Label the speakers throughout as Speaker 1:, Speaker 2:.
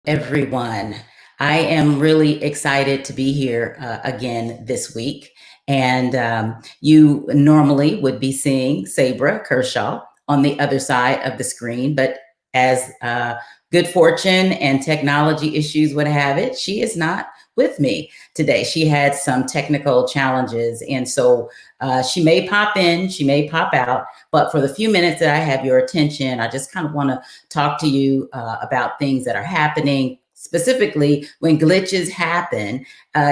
Speaker 1: everyone. I am really excited to be here again this week. And you normally would be seeing Sabra Kershaw on the other side of the screen, but as good fortune and technology issues would have it, she is not with me today. She had some technical challenges, and so she may pop in, she may pop out, but for the few minutes that I have your attention, I just kind of want to talk to you about things that are happening. Specifically, when glitches happen,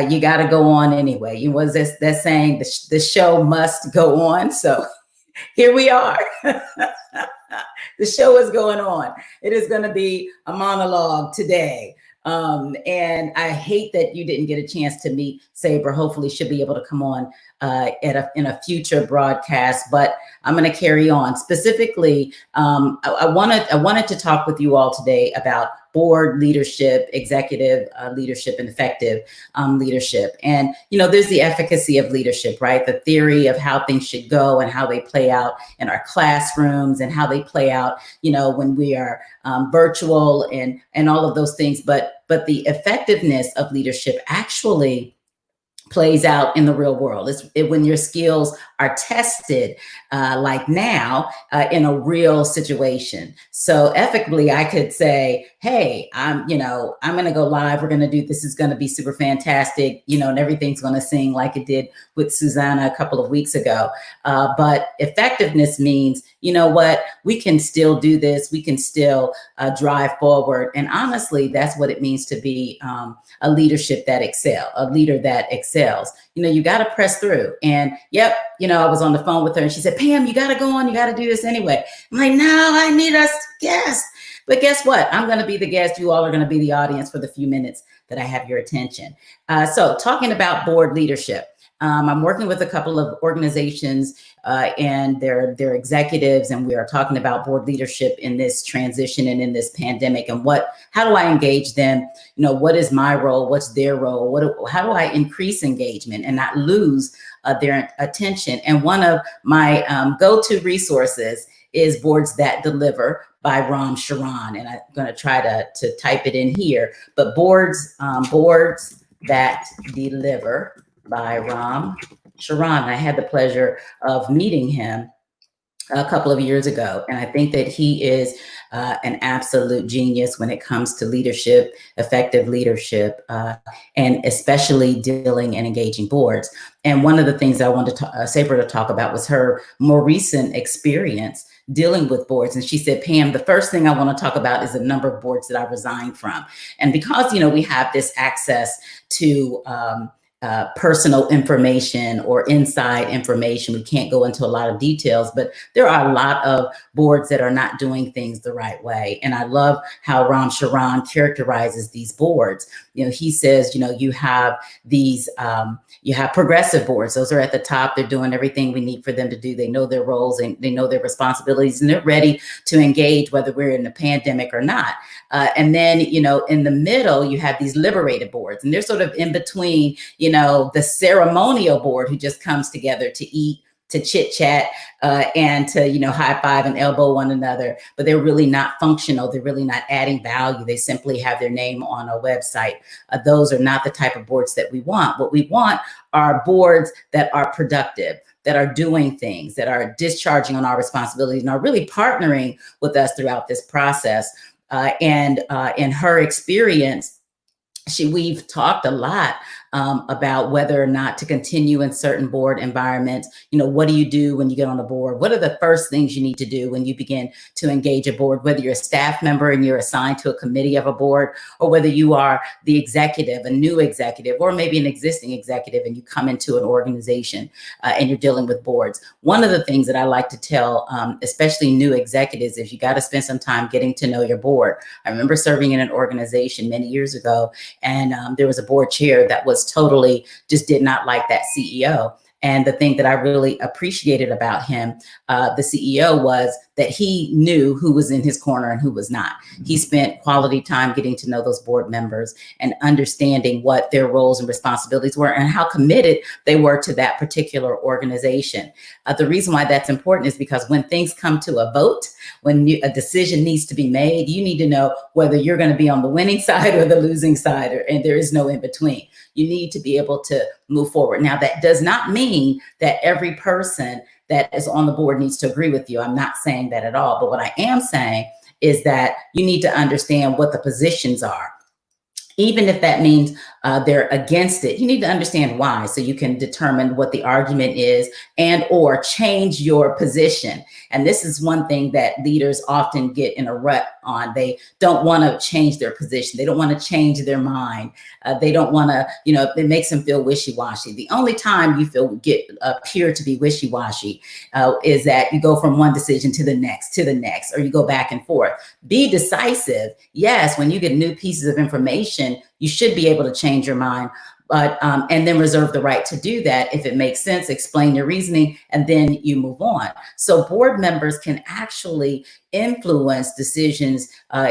Speaker 1: you got to go on anyway. You was that saying, the show must go on. So here we are. The show is going on. It is going to be a monologue today. And I hate that you didn't get a chance to meet Sabra. Hopefully she'll be able to come on in a future broadcast, but I'm going to carry on. Specifically, I wanted to talk with you all today about board leadership, executive leadership, and effective leadership. And, there's the efficacy of leadership, right? The theory of how things should go and how they play out in our classrooms and how they play out, when we are virtual and all of those things. But the effectiveness of leadership actually plays out in the real world. It's when your skills are tested, like now, in a real situation. So ethically, I could say, hey, I'm going to go live. We're going to do, this is going to be super fantastic, and everything's going to sing like it did with Susanna a couple of weeks ago. But effectiveness means, what, we can still do this. We can still drive forward. And honestly, that's what it means to be a leader that excels. You got to press through. And yep, I was on the phone with her and she said, Pam, you got to go on. You got to do this anyway. I'm like, no, I need a guest. But guess what? I'm going to be the guest. You all are going to be the audience for the few minutes that I have your attention. So talking about board leadership. I'm working with a couple of organizations and their executives, and we are talking about board leadership in this transition and in this pandemic, and how do I engage them? What is my role? What's their role? How do I increase engagement and not lose their attention? And one of my go-to resources is Boards That Deliver by Ram Charan, and I'm going to try to type it in here. But Boards That Deliver by Ram Charan. I had the pleasure of meeting him a couple of years ago, and I think that he is an absolute genius when it comes to leadership, effective leadership, and especially dealing and engaging boards. And one of the things I wanted Sabra to talk about was her more recent experience dealing with boards. And she said, Pam, the first thing I want to talk about is the number of boards that I resigned from. And because, we have this access to personal information or inside information, we can't go into a lot of details, but there are a lot of boards that are not doing things the right way. And I love how Ram Charan characterizes these boards. He says, you have these, you have progressive boards. Those are at the top. They're doing everything we need for them to do. They know their roles and they know their responsibilities, and they're ready to engage whether we're in a pandemic or not. And then, in the middle, you have these liberated boards, and they're sort of in between, the ceremonial board who just comes together to eat, to chit chat, and to, high five and elbow one another, but they're really not functional. They're really not adding value. They simply have their name on a website. Those are not the type of boards that we want. What we want are boards that are productive, that are doing things, that are discharging on our responsibilities, and are really partnering with us throughout this process. And in her experience, we've talked a lot about whether or not to continue in certain board environments. What do you do when you get on a board? What are the first things you need to do when you begin to engage a board, whether you're a staff member and you're assigned to a committee of a board, or whether you are the executive, a new executive, or maybe an existing executive, and you come into an organization and you're dealing with boards. One of the things that I like to tell, especially new executives, is you got to spend some time getting to know your board. I remember serving in an organization many years ago, and there was a board chair that was totally just did not like that CEO. And the thing that I really appreciated about him, the CEO, was that he knew who was in his corner and who was not. He spent quality time getting to know those board members and understanding what their roles and responsibilities were and how committed they were to that particular organization. The reason why that's important is because when things come to a vote, when a decision needs to be made, you need to know whether you're going to be on the winning side or the losing side, and there is no in between. You need to be able to move forward. Now, that does not mean that every person that is on the board needs to agree with you. I'm not saying that at all. But what I am saying is that you need to understand what the positions are. Even if that means they're against it, you need to understand why, so you can determine what the argument is and or change your position. And this is one thing that leaders often get in a rut on. They don't want to change their position. They don't want to change their mind. They don't want to, it makes them feel wishy-washy. The only time you appear to be wishy-washy is that you go from one decision to the next, or you go back and forth. Be decisive. Yes, when you get new pieces of information, you should be able to change your mind, but and then reserve the right to do that if it makes sense. Explain your reasoning, and then you move on. So board members can actually influence decisions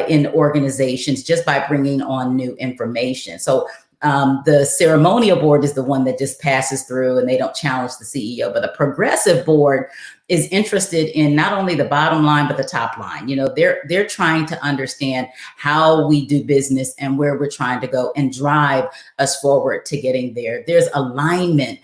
Speaker 1: in organizations just by bringing on new information. So the ceremonial board is the one that just passes through and they don't challenge the CEO, but a progressive board is interested in not only the bottom line, but the top line. They're trying to understand how we do business and where we're trying to go and drive us forward to getting there. There's alignment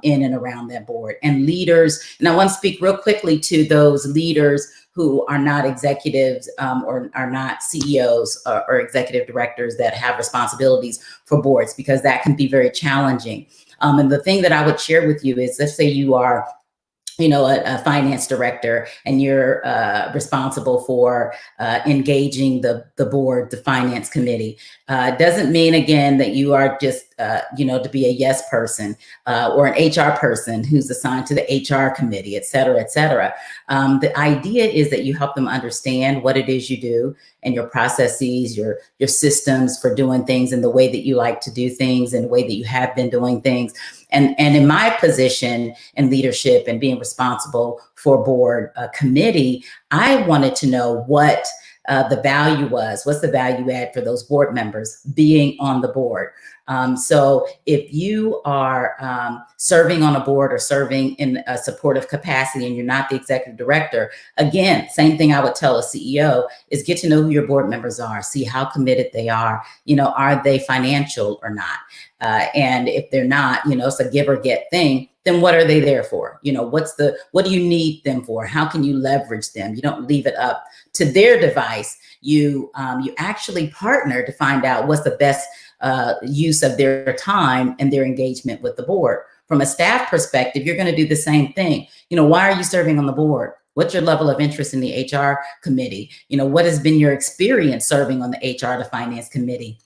Speaker 1: in and around that board. And leaders, and I want to speak real quickly to those leaders who are not executives or are not CEOs or executive directors that have responsibilities for boards, because that can be very challenging. And the thing that I would share with you is, let's say you are a finance director, and you're responsible for engaging the board, the finance committee. Doesn't mean, again, that you are just, to be a yes person or an HR person who's assigned to the HR committee, et cetera, et cetera. The idea is that you help them understand what it is you do and your processes, your systems for doing things, and the way that you like to do things and the way that you have been doing things. And in my position in leadership and being responsible for board committee, I wanted to know what the value was. What's the value add for those board members being on the board? So if you are serving on a board or serving in a supportive capacity and you're not the executive director, again, same thing I would tell a CEO is get to know who your board members are, see how committed they are. Are they financial or not? And if they're not, it's a give or get thing, then what are they there for? What do you need them for? How can you leverage them? You don't leave it up to their device. You actually partner to find out what's the best use of their time and their engagement with the board. From a staff perspective, you're going to do the same thing. Why are you serving on the board? What's your level of interest in the HR committee? What has been your experience serving on the HR to finance committee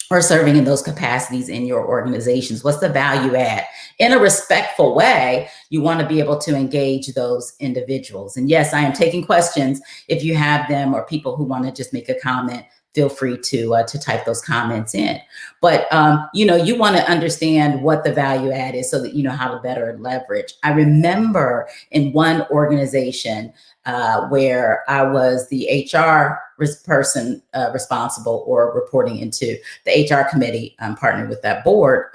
Speaker 1: or serving in those capacities in your organizations? What's the value add? In a respectful way, you want to be able to engage those individuals. And yes, I am taking questions. If you have them or people who want to just make a comment, feel free to type those comments in. But, you want to understand what the value add is so that you know how to better leverage. I remember in one organization where I was the HR person responsible or reporting into the HR committee, partnered with that board.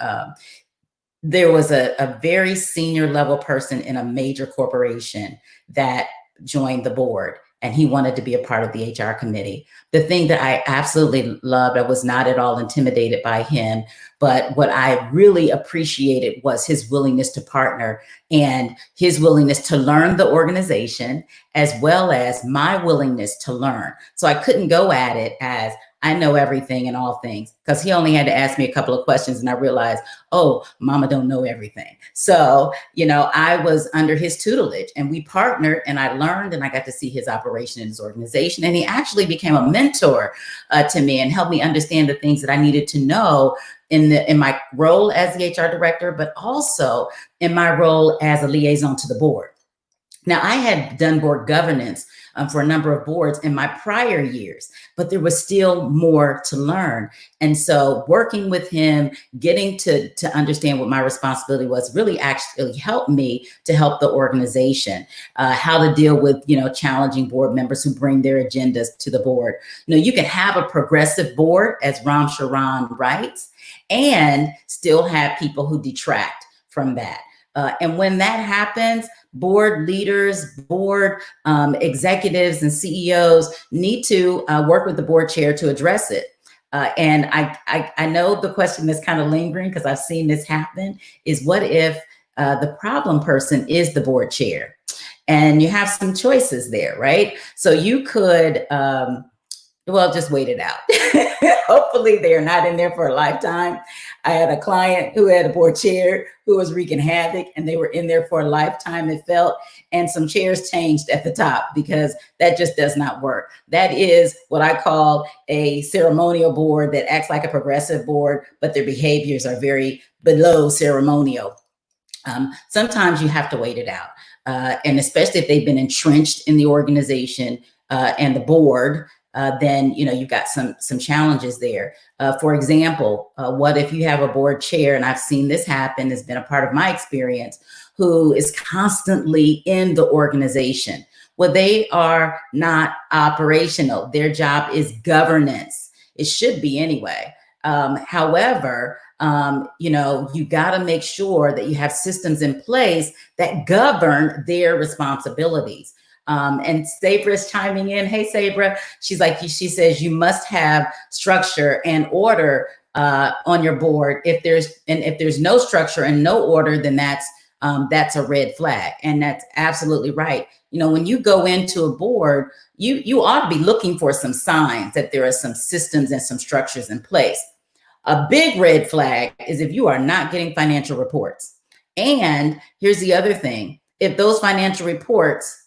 Speaker 1: There was a very senior level person in a major corporation that joined the board, and he wanted to be a part of the HR committee. The thing that I absolutely loved, I was not at all intimidated by him, but what I really appreciated was his willingness to partner and his willingness to learn the organization, as well as my willingness to learn. So I couldn't go at it as I know everything and all things, because he only had to ask me a couple of questions and I realized, oh, mama don't know everything. So, I was under his tutelage and we partnered, and I learned and I got to see his operation in his organization. And he actually became a mentor to me and helped me understand the things that I needed to know in my role as the HR director, but also in my role as a liaison to the board. Now, I had done board governance for a number of boards in my prior years, but there was still more to learn. And so working with him, getting to understand what my responsibility was, really actually helped me to help the organization, how to deal with, challenging board members who bring their agendas to the board. You can have a progressive board, as Ram Charan writes, and still have people who detract from that. And when that happens, board leaders, board executives, and CEOs need to work with the board chair to address it. And I know the question that's kind of lingering, because I've seen this happen, is what if the problem person is the board chair? And you have some choices there, right? So you could, just wait it out. Hopefully they're not in there for a lifetime. I had a client who had a board chair who was wreaking havoc, and they were in there for a lifetime, it felt, and some chairs changed at the top, because that just does not work. That is what I call a ceremonial board that acts like a progressive board, but their behaviors are very below ceremonial. Sometimes you have to wait it out. And especially if they've been entrenched in the organization and the board, then you've got some challenges there. For example, what if you have a board chair, and I've seen this happen, has been a part of my experience, who is constantly in the organization? Well, they are not operational. Their job is governance. It should be anyway. However, you got to make sure that you have systems in place that govern their responsibilities. And Sabra is chiming in. Hey, Sabra. She says you must have structure and order on your board. If there's no structure and no order, then that's a red flag. And that's absolutely right. When you go into a board, you ought to be looking for some signs that there are some systems and some structures in place. A big red flag is if you are not getting financial reports. And here's the other thing. If those financial reports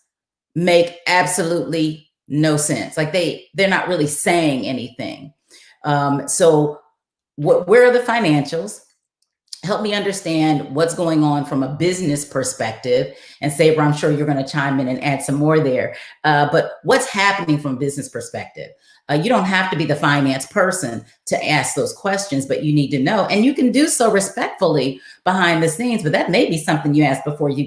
Speaker 1: make absolutely no sense, like they're not really saying anything. So where are the financials? Help me understand what's going on from a business perspective. And Sabra, I'm sure you're going to chime in and add some more there. But what's happening from a business perspective? You don't have to be the finance person to ask those questions, but you need to know. And you can do so respectfully behind the scenes, but that may be something you ask before you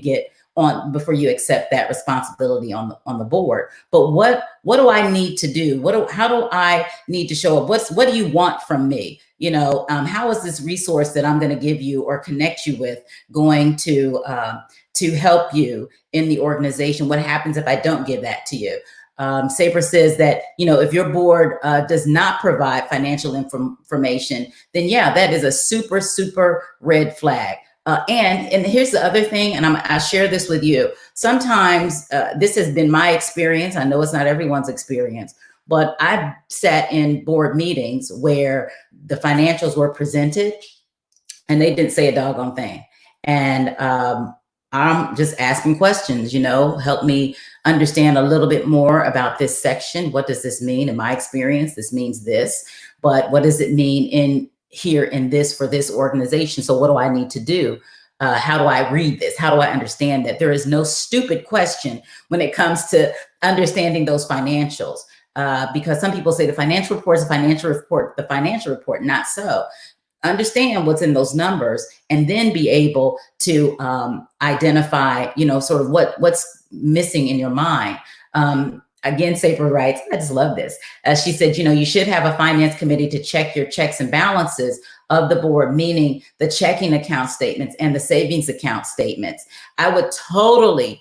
Speaker 1: accept that responsibility on the board. But what do I need to do? How do I need to show up? What do you want from me? How is this resource that I'm going to give you or connect you with going to help you in the organization? What happens if I don't give that to you? Sabra says that, if your board does not provide financial information, then yeah, that is a super, super red flag. And here's the other thing, and I share this with you. Sometimes this has been my experience. I know it's not everyone's experience, but I've sat in board meetings where the financials were presented and they didn't say a doggone thing. And I'm just asking questions, help me understand a little bit more about this section. What does this mean? In my experience, this means this, but what does it mean for this organization? So what do I need to do? How do I read this? How do I understand that? There is no stupid question when it comes to understanding those financials, because some people say the financial report is a financial report, the financial report, not so. Understand what's in those numbers and then be able to identify, sort of what's missing in your mind. Again, Sabra writes, I just love this. She said, you should have a finance committee to check your checks and balances of the board, meaning the checking account statements and the savings account statements. I would totally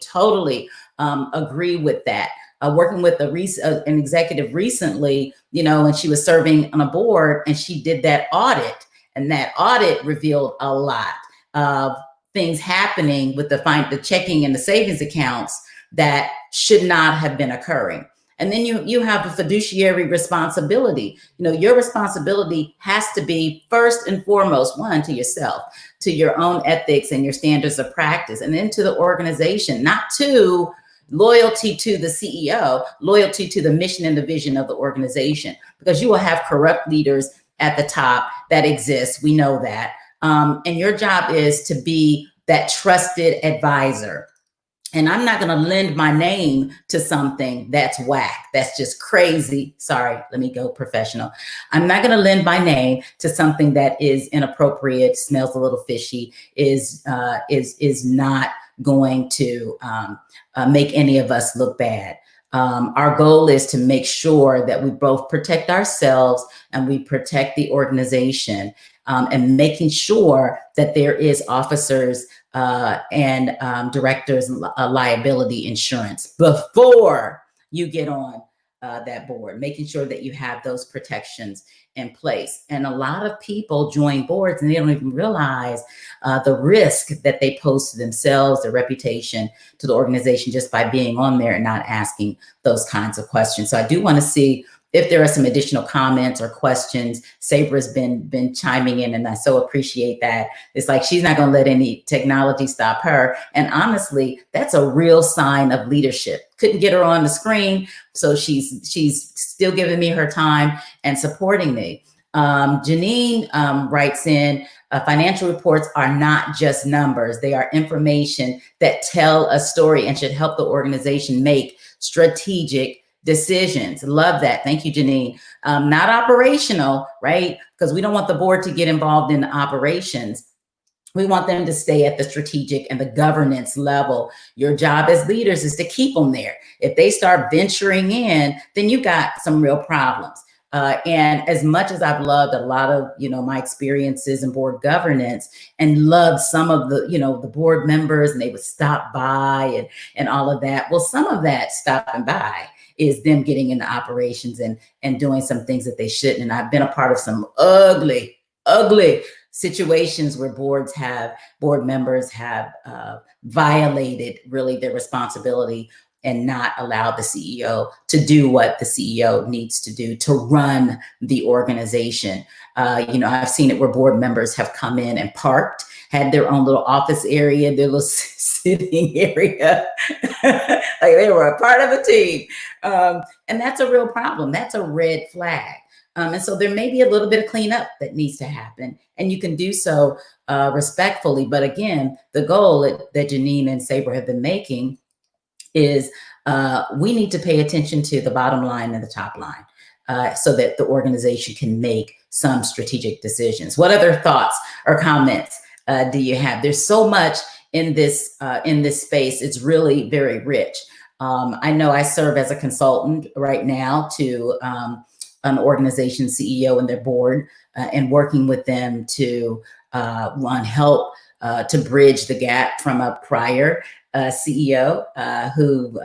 Speaker 1: agree with that. Working with an executive recently, and she was serving on a board and she did that audit. And that audit revealed a lot of things happening with the checking and the savings accounts that should not have been occurring. And then you have a fiduciary responsibility. Your responsibility has to be first and foremost, one, to yourself, to your own ethics and your standards of practice, and then to the organization, not to loyalty to the CEO, loyalty to the mission and the vision of the organization, because you will have corrupt leaders at the top that exists. We know that. And your job is to be that trusted advisor. And I'm not going to lend my name to something that's whack. That's just crazy. Sorry, let me go professional. I'm not going to lend my name to something that is inappropriate, smells a little fishy, is not going to make any of us look bad. Our goal is to make sure that we both protect ourselves and we protect the organization, and making sure that there is officers and directors liability insurance before you get on that board, making sure that you have those protections in place. And a lot of people join boards and they don't even realize the risk that they pose to themselves, their reputation, to the organization, just by being on there and not asking those kinds of questions. So I do want to see if there are some additional comments or questions. Sabra's been chiming in, and I so appreciate that. It's like she's not going to let any technology stop her. And honestly, that's a real sign of leadership. Couldn't get her on the screen, so she's still giving me her time and supporting me. Janine writes in, financial reports are not just numbers. They are information that tell a story and should help the organization make strategic decisions. Love that. Thank you, Janine. Not operational, right? Because we don't want the board to get involved in the operations. We want them to stay at the strategic and the governance level. Your job as leaders is to keep them there. If they start venturing in, then you got some real problems. And as much as I've loved a lot of, my experiences in board governance, and loved some of the, the board members, and they would stop by and all of that. Well, some of that stopping by is them getting into operations and doing some things that they shouldn't. And I've been a part of some ugly situations where board members have violated really their responsibility and not allowed the CEO to do what the CEO needs to do to run the organization. I've seen it where board members have come in and parked, had their own little office area, their little sitting area, like they were a part of a team. And that's a real problem. That's a red flag. And so there may be a little bit of cleanup that needs to happen, and you can do so respectfully. But again, the goal that Janine and Sabra have been making is we need to pay attention to the bottom line and the top line, so that the organization can make some strategic decisions. What other thoughts or comments do you have? There's so much in this space. It's really very rich. I know I serve as a consultant right now to an organization CEO and their board, and working with them to help to bridge the gap from a prior CEO who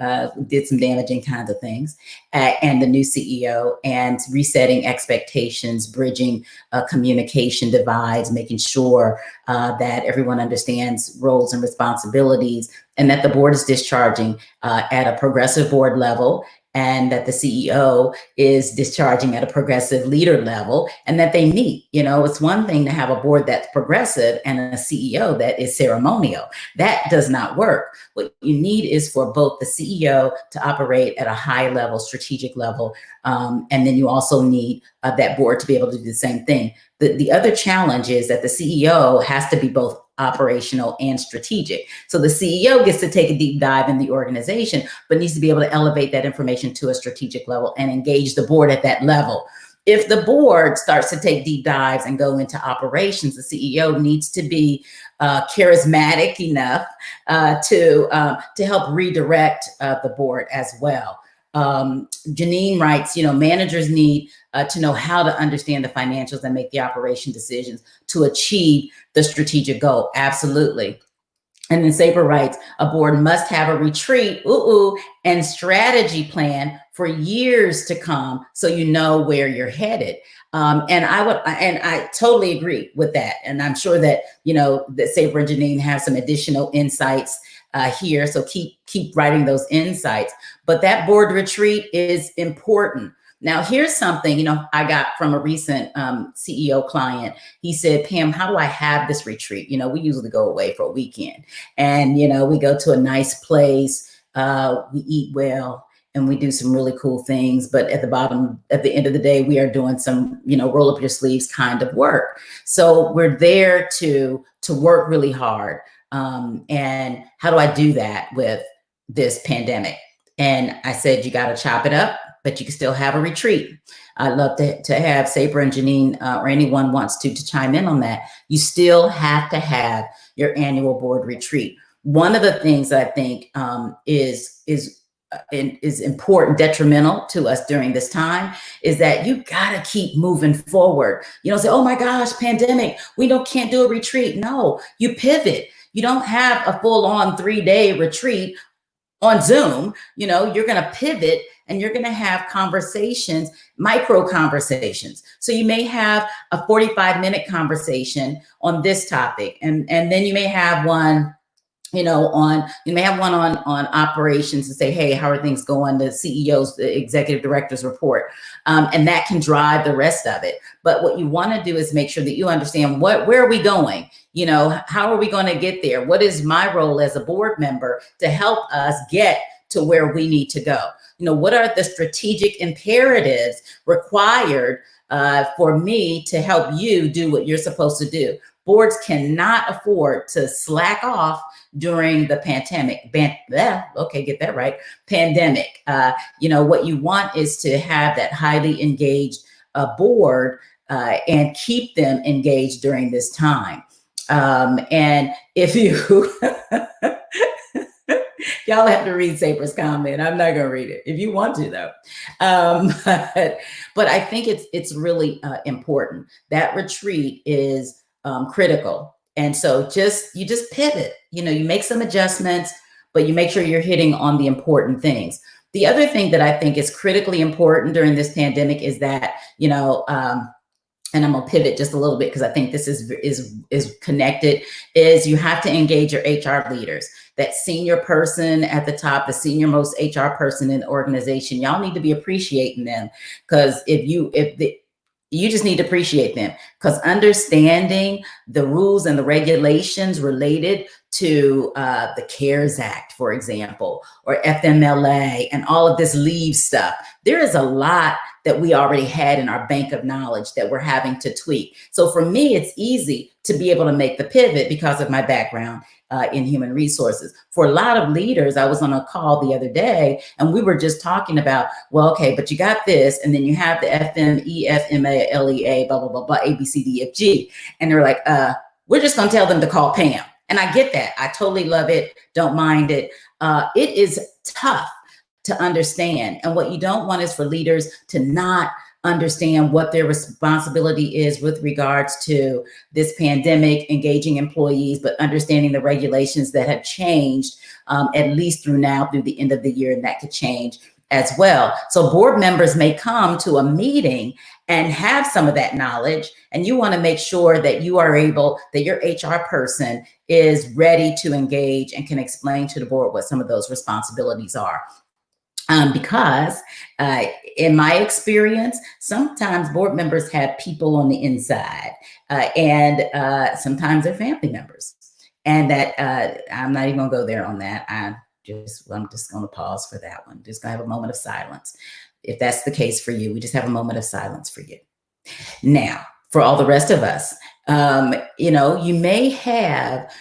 Speaker 1: did some damaging kinds of things, and the new CEO, and resetting expectations, bridging communication divides, making sure that everyone understands roles and responsibilities, and that the board is discharging at a progressive board level, and that the CEO is discharging at a progressive leader level, and that they meet. It's one thing to have a board that's progressive and a CEO that is ceremonial. That does not work. What you need is for both the CEO to operate at a high level, strategic level, and then you also need that board to be able to do the same thing. The other challenge is that the CEO has to be both operational and strategic. So the CEO gets to take a deep dive in the organization, but needs to be able to elevate that information to a strategic level and engage the board at that level. If the board starts to take deep dives and go into operations, the CEO needs to be charismatic enough to help redirect the board as well. Janine writes, managers need to know how to understand the financials and make the operation decisions to achieve the strategic goal. Absolutely. And then Sabra writes, a board must have a retreat and strategy plan for years to come, so you know where you're headed. And I totally agree with that. And I'm sure that, that Sabra and Janine have some additional insights here. So keep writing those insights. But that board retreat is important. Now, here's something, I got from a recent CEO client. He said, Pam, how do I have this retreat? We usually go away for a weekend, and, we go to a nice place, we eat well, and we do some really cool things. But at the end of the day, we are doing some, roll up your sleeves kind of work. So we're there to work really hard. And how do I do that with this pandemic. And I said, you got to chop it up, but you can still have a retreat. I'd love to have Saber and Janine or anyone wants to chime in on that. You still have to have your annual board retreat. One of the things I think is important, detrimental to us during this time, is that you gotta keep moving forward. You don't say, oh my gosh, pandemic, we can't do a retreat. No, you pivot. You don't have a full-on 3-day retreat on Zoom. You're gonna pivot and you're gonna have conversations, micro conversations. So you may have a 45-minute conversation on this topic, and then you may have one on operations and say, hey, how are things going? The CEO's, the executive director's report. And that can drive the rest of it. But what you want to do is make sure that you understand where are we going? How are we going to get there? What is my role as a board member to help us get to where we need to go? What are the strategic imperatives required for me to help you do what you're supposed to do? Boards cannot afford to slack off during the pandemic. Get that right. Pandemic. What you want is to have that highly engaged board and keep them engaged during this time. And if you, y'all have to read Saber's comment. I'm not going to read it if you want to, though. But I think it's really important. That retreat is critical. And so you just pivot, you make some adjustments, but you make sure you're hitting on the important things. The other thing that I think is critically important during this pandemic is that, and I'm gonna pivot just a little bit because I think this is connected, is you have to engage your HR leaders. That senior person at the top, the senior most HR person in the organization, y'all need to be appreciating them, because you just need to appreciate them, because understanding the rules and the regulations related to the CARES Act, for example, or FMLA and all of this leave stuff, there is a lot that we already had in our bank of knowledge that we're having to tweak. So for me, it's easy to be able to make the pivot because of my background in human resources. For a lot of leaders, I was on a call the other day and we were just talking about, well, okay, but you got this, and then you have the FME, FMA, LEA, blah, blah, blah, blah, ABCDFG. And they're like, we're just gonna tell them to call Pam. And I get that. I totally love it, don't mind it. It is tough to understand. And what you don't want is for leaders to not understand what their responsibility is with regards to this pandemic, engaging employees, but understanding the regulations that have changed at least through the end of the year, and that could change as well. So board members may come to a meeting and have some of that knowledge, and you want to make sure that you are able, that your HR person is ready to engage and can explain to the board what some of those responsibilities are. Because in my experience, sometimes board members have people on the inside, and sometimes they're family members. And that I'm not even gonna go there on that. I'm just gonna pause for that one. Just gonna have a moment of silence. If that's the case for you, we just have a moment of silence for you. Now, for all the rest of us, you may have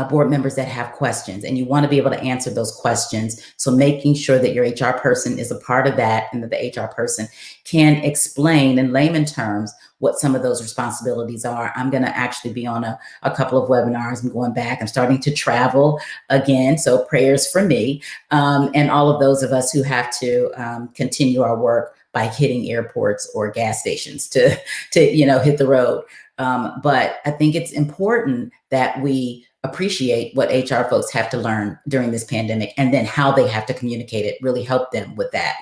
Speaker 1: board members that have questions, and you want to be able to answer those questions. So making sure that your HR person is a part of that, and that the HR person can explain in layman terms what some of those responsibilities are. I'm going to actually be on a couple of webinars. I'm going back. I'm starting to travel again. So prayers for me and all of those of us who have to continue our work by hitting airports or gas stations to hit the road. But I think it's important that we appreciate what HR folks have to learn during this pandemic, and then how they have to communicate it, really help them with that.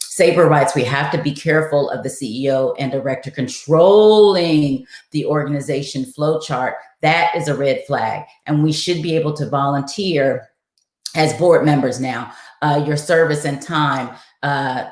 Speaker 1: Saber writes, we have to be careful of the CEO and director controlling the organization flow chart. That is a red flag. And we should be able to volunteer as board members now, your service and time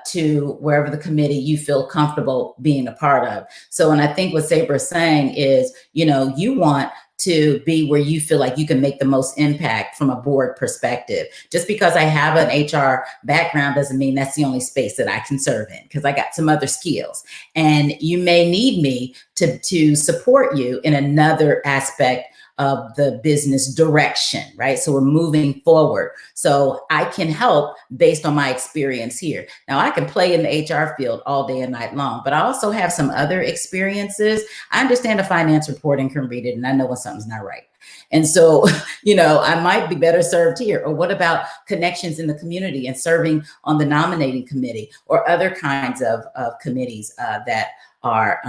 Speaker 1: to wherever the committee you feel comfortable being a part of. So, and I think what Saber is saying is, you want to be where you feel like you can make the most impact from a board perspective. Just because I have an HR background doesn't mean that's the only space that I can serve in, because I got some other skills. And you may need me to support you in another aspect of the business direction, right? So we're moving forward. So I can help based on my experience here. Now I can play in the HR field all day and night long, but I also have some other experiences. I understand a finance report and can read it, and I know when something's not right. And so, I might be better served here. Or what about connections in the community and serving on the nominating committee or other kinds of committees that are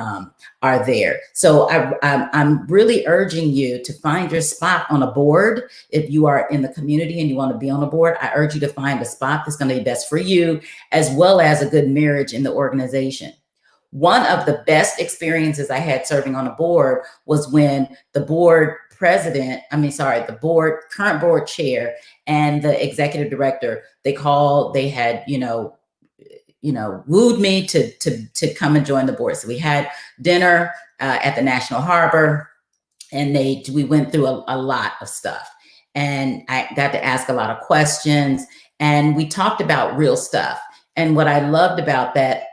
Speaker 1: there. So I'm really urging you to find your spot on a board. If you are in the community and you want to be on a board, I urge you to find a spot that's going to be best for you, as well as a good marriage in the organization. One of the best experiences I had serving on a board was when the current board chair and the executive director, they had, wooed me to come and join the board. So we had dinner at the National Harbor, and we went through a lot of stuff, and I got to ask a lot of questions, and we talked about real stuff. And what I loved about that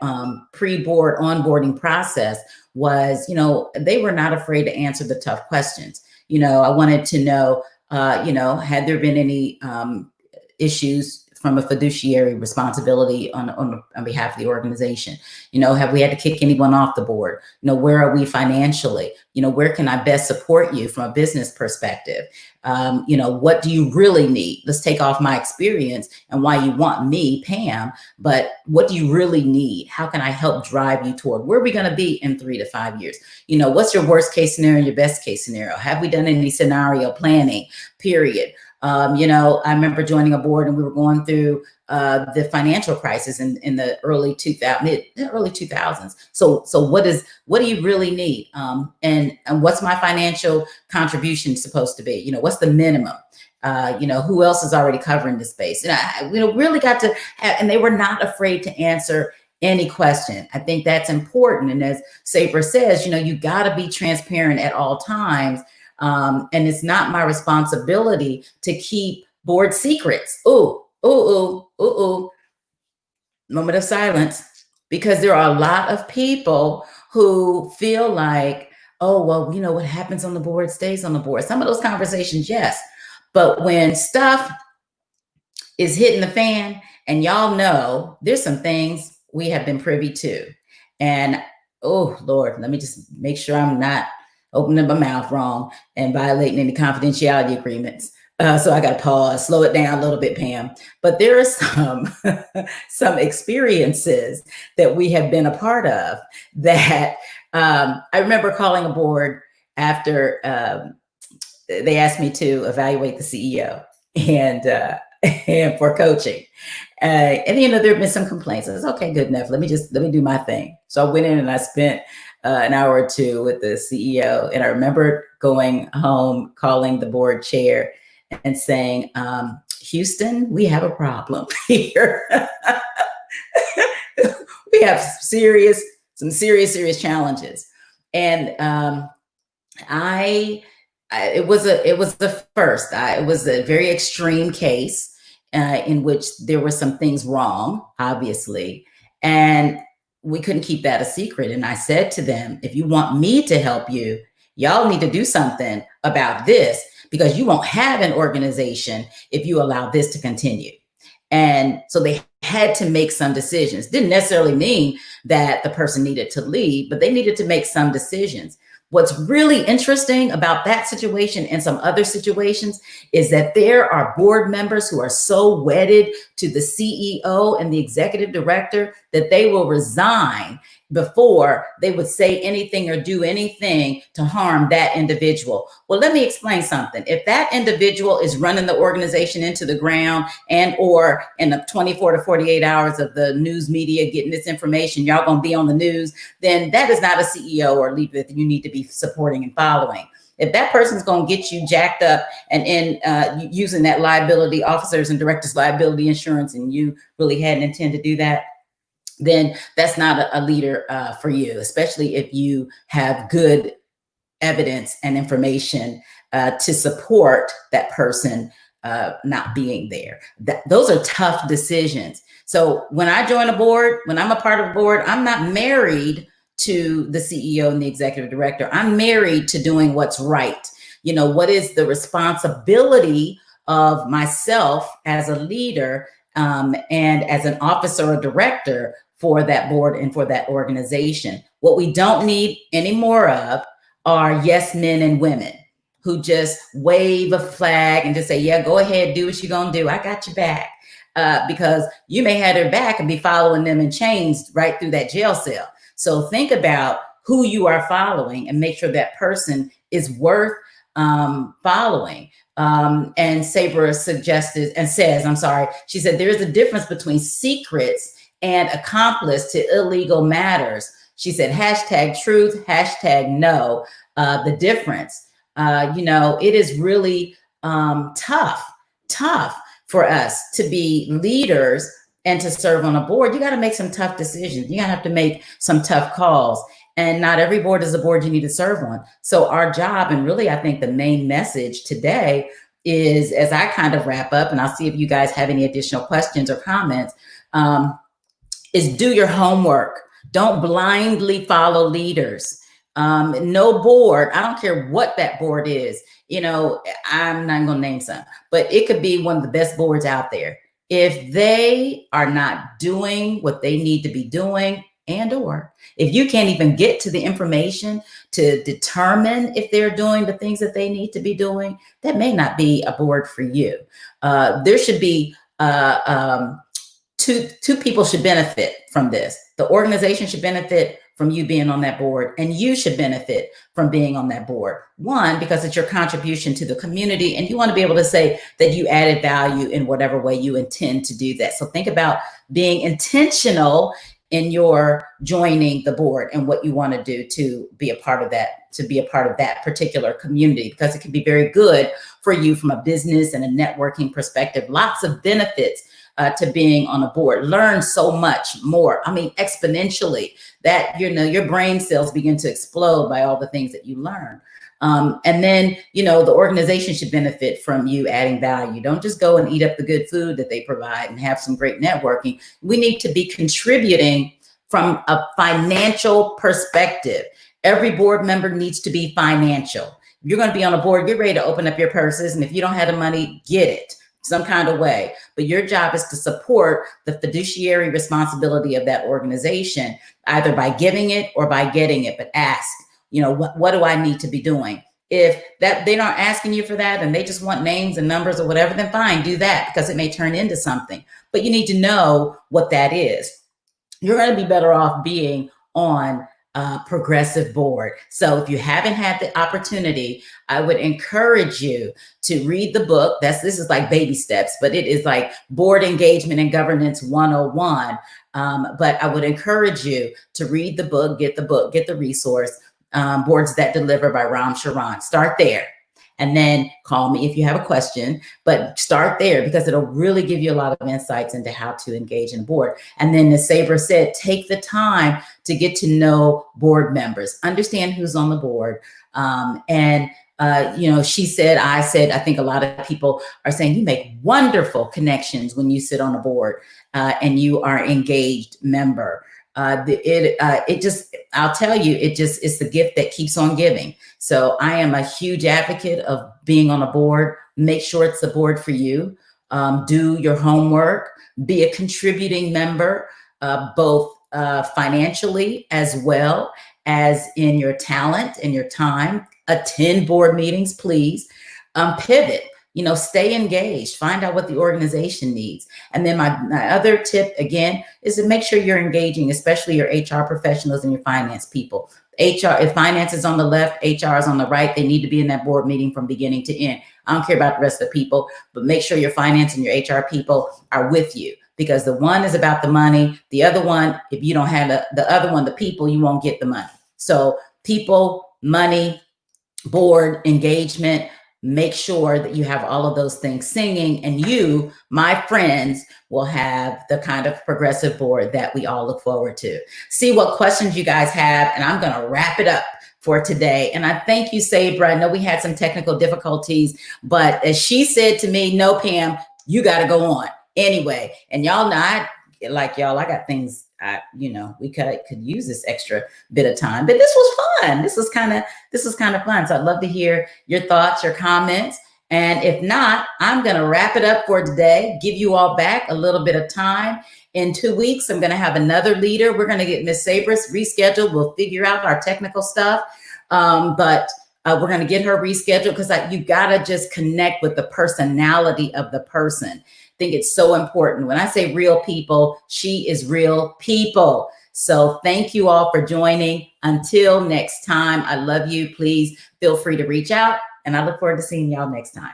Speaker 1: pre-board onboarding process was, they were not afraid to answer the tough questions. I wanted to know, had there been any issues from a fiduciary responsibility on behalf of the organization? Have we had to kick anyone off the board? Where are we financially? Where can I best support you from a business perspective? What do you really need? Let's take off my experience and why you want me, Pam, but what do you really need? How can I help drive you toward where are we going to be in 3 to 5 years? What's your worst case scenario and your best case scenario? Have we done any scenario planning, period? I remember joining a board and we were going through the financial crisis in the early 2000s. So what do you really need? And what's my financial contribution supposed to be? What's the minimum? Who else is already covering the space? And I really got to and they were not afraid to answer any question. I think that's important. And as Sabra says, you got to be transparent at all times. And it's not my responsibility to keep board secrets. Ooh. Moment of silence, because there are a lot of people who feel like, oh, well, what happens on the board stays on the board. Some of those conversations, yes. But when stuff is hitting the fan, and y'all know there's some things we have been privy to. And, oh, Lord, let me just make sure I'm not opening my mouth wrong and violating any confidentiality agreements. So I got to pause, slow it down a little bit, Pam. But there are some experiences that we have been a part of that I remember calling a board after they asked me to evaluate the CEO and for coaching. And there have been some complaints. I was okay, good enough. Let me do my thing. So I went in and I spent an hour or two with the CEO. And I remember going home, calling the board chair and saying, Houston, we have a problem here. We have some serious challenges. And it was the first. It was a very extreme case in which there were some things wrong, obviously. And we couldn't keep that a secret. And I said to them, if you want me to help you, y'all need to do something about this, because you won't have an organization if you allow this to continue. And so they had to make some decisions. Didn't necessarily mean that the person needed to leave, but they needed to make some decisions. What's really interesting about that situation and some other situations is that there are board members who are so wedded to the CEO and the executive director that they will resign before they would say anything or do anything to harm that individual. Well, let me explain something. If that individual is running the organization into the ground and or in the 24 to 48 hours of the news media getting this information, y'all gonna be on the news, then that is not a CEO or leader that you need to be supporting and following. If that person's going to get you jacked up and in using that liability, officers and directors liability insurance, and you really hadn't intended to do that, then that's not a leader for you, especially if you have good evidence and information to support that person not being there. Those are tough decisions. So when I join a board, when I'm a part of a board, I'm not married to the CEO and the executive director. I'm married to doing what's right. What is the responsibility of myself as a leader and as an officer or director for that board and for that organization? What we don't need any more of are yes men and women who just wave a flag and just say, yeah, go ahead, do what you're going to do. I got your back. Because you may have their back and be following them in chains right through that jail cell. So think about who you are following and make sure that person is worth following. And Sabra suggested and says, she said, there is a difference between secrets and accomplice to illegal matters. She said, hashtag truth, hashtag no. The difference, it is really tough for us to be leaders and to serve on a board. You got to make some tough decisions. You got to have to make some tough calls. And not every board is a board you need to serve on. So our job, and really, I think the main message today is, as I kind of wrap up, and I'll see if you guys have any additional questions or comments, is do your homework. Don't blindly follow leaders. No board, I don't care what that board is. I'm not going to name some, but it could be one of the best boards out there. If they are not doing what they need to be doing, or if you can't even get to the information to determine if they're doing the things that they need to be doing, that may not be a board for you. There should be two people should benefit from this. The organization should benefit from you being on that board, and you should benefit from being on that board. One, because it's your contribution to the community, and you want to be able to say that you added value in whatever way you intend to do that. So think about being intentional in your joining the board and what you want to do to be a part of that particular community, because it can be very good for you from a business and a networking perspective. Lots of benefits to being on a board. Learn so much more. Exponentially, that, your brain cells begin to explode by all the things that you learn. And then, the organization should benefit from you adding value. Don't just go and eat up the good food that they provide and have some great networking. We need to be contributing from a financial perspective. Every board member needs to be financial. If you're going to be on a board, get ready to open up your purses. And if you don't have the money, get it some kind of way. But your job is to support the fiduciary responsibility of that organization, either by giving it or by getting it. But ask, what do I need to be doing? If that they're not asking you for that and they just want names and numbers or whatever, then fine, do that, because it may turn into something. But you need to know what that is. You're going to be better off being on a progressive board. So if you haven't had the opportunity, I would encourage you to read the book. This is like baby steps, but it is like Board Engagement and Governance 101. But I would encourage you to read the book, get the resource, Boards That Deliver by Ram Charan. Start there. And then call me if you have a question, but start there, because it'll really give you a lot of insights into how to engage in a board. And then, as Sabra said, take the time to get to know board members, understand who's on the board. She said, I think a lot of people are saying you make wonderful connections when you sit on a board and you are an engaged member. I'll tell you, it's the gift that keeps on giving. So I am a huge advocate of being on a board. Make sure it's the board for you. Do your homework, be a contributing member, both financially as well as in your talent and your time. Attend board meetings, please. Pivot. Stay engaged, find out what the organization needs. And then my other tip, again, is to make sure you're engaging, especially your HR professionals and your finance people. If finance is on the left, HR is on the right, they need to be in that board meeting from beginning to end. I don't care about the rest of the people, but make sure your finance and your HR people are with you, because the one is about the money. The other one, if you don't have the other one, the people, you won't get the money. So people, money, board, engagement. Make sure that you have all of those things singing, and you, my friends, will have the kind of progressive board that we all look forward to. See what questions you guys have, and I'm going to wrap it up for today. And I thank you, Sabra. I know we had some technical difficulties, but as she said to me, no, Pam, you got to go on anyway. And y'all know, I got things we could use this extra bit of time, but this was fun. This was kind of fun. So I'd love to hear your thoughts, your comments. And if not, I'm going to wrap it up for today, give you all back a little bit of time. In 2 weeks, I'm going to have another leader. We're going to get Miss Sabris rescheduled. We'll figure out our technical stuff. But we're going to get her rescheduled because you got to just connect with the personality of the person. I think it's so important. When I say real people, she is real people. So thank you all for joining. Until next time, I love you. Please feel free to reach out, and I look forward to seeing y'all next time.